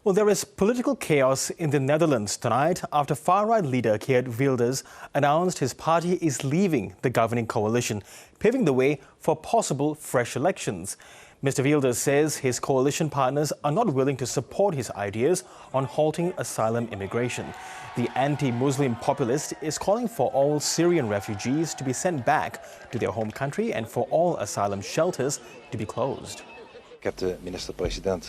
Well, there is political chaos in the Netherlands tonight after far-right leader Geert Wilders announced his party is leaving the governing coalition, paving the way for possible fresh elections. Mr. Wilders says his coalition partners are not willing to support his ideas on halting asylum immigration. The anti-Muslim populist is calling for all Syrian refugees to be sent back to their home country and for all asylum shelters to be closed.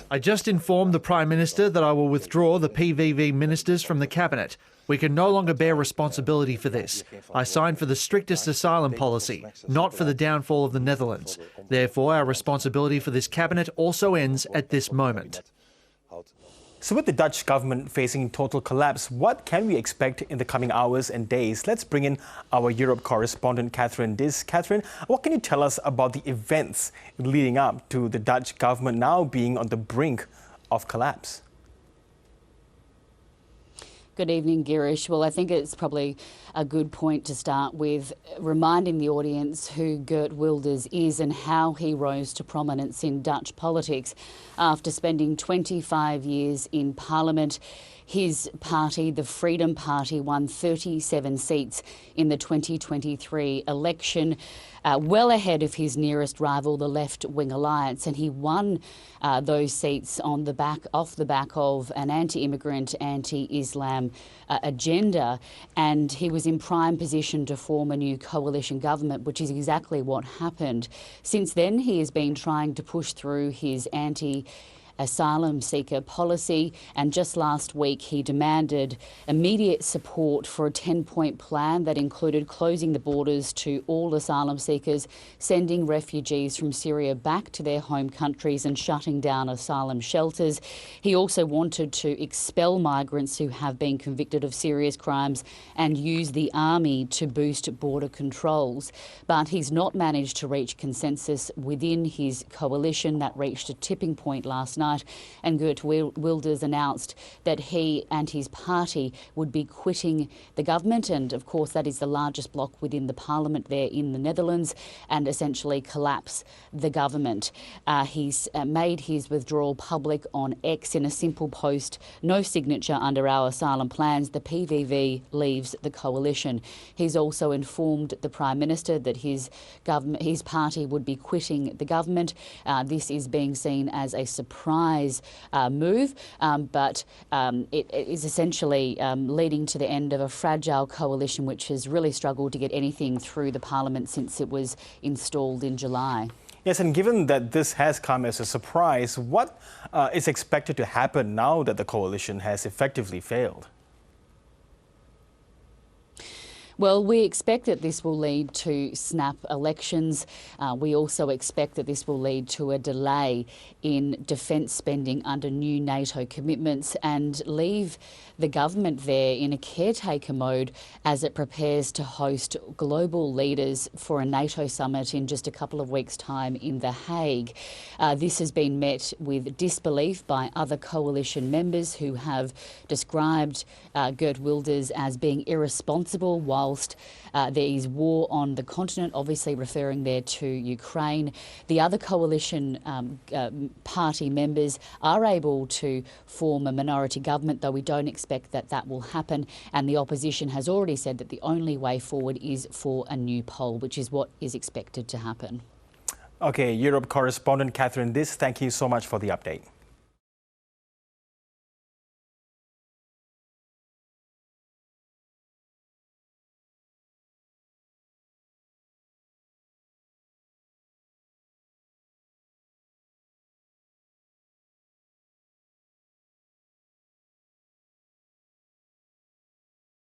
I just informed the Prime Minister that I will withdraw the PVV ministers from the Cabinet. We can no longer bear responsibility for this. I signed for the strictest asylum policy, not for the downfall of the Netherlands. Therefore, our responsibility for this Cabinet also ends at this moment. So with the Dutch government facing total collapse, what can we expect in the coming hours and days? Let's bring in our Europe correspondent, Kathryn Diss. Kathryn, what can you tell us about the events leading up to the Dutch government now being on the brink of collapse? Good evening, Girish. Well, I think it's probably a good point to start with reminding the audience who Geert Wilders is and how he rose to prominence in Dutch politics. After spending 25 years in Parliament, his party, the Freedom Party, won 37 seats in the 2023 election, well ahead of his nearest rival, the Left Wing Alliance, and he won those seats off the back of an anti-immigrant, anti-Islam agenda, and he was in prime position to form a new coalition government, which is exactly what happened. Since then, he has been trying to push through his asylum seeker policy, and just last week he demanded immediate support for a 10-point plan that included closing the borders to all asylum seekers, sending refugees from Syria back to their home countries and shutting down asylum shelters. He also wanted to expel migrants who have been convicted of serious crimes and use the army to boost border controls. But he's not managed to reach consensus within his coalition. That reached a tipping point last night, and Geert Wilders announced that he and his party would be quitting the government, and of course that is the largest bloc within the parliament there in the Netherlands, and essentially collapse the government. He's made his withdrawal public on X in a simple post: no signature under our asylum plans. The PVV leaves the coalition. He's also informed the Prime Minister that his party would be quitting the government. This is being seen as a surprise move, but it is essentially leading to the end of a fragile coalition which has really struggled to get anything through the parliament since it was installed in July. Yes, and given that this has come as a surprise, what is expected to happen now that the coalition has effectively failed? Well, we expect that this will lead to snap elections. We also expect that this will lead to a delay in defence spending under new NATO commitments and leave the government there in a caretaker mode as it prepares to host global leaders for a NATO summit in just a couple of weeks' time in The Hague. This has been met with disbelief by other coalition members who have described Geert Wilders as being irresponsible whilst there is war on the continent, obviously referring there to Ukraine. The other coalition party members are able to form a minority government, though we don't expect that that will happen. And the opposition has already said that the only way forward is for a new poll, which is what is expected to happen. Okay, Europe correspondent Kathryn Diss, thank you so much for the update.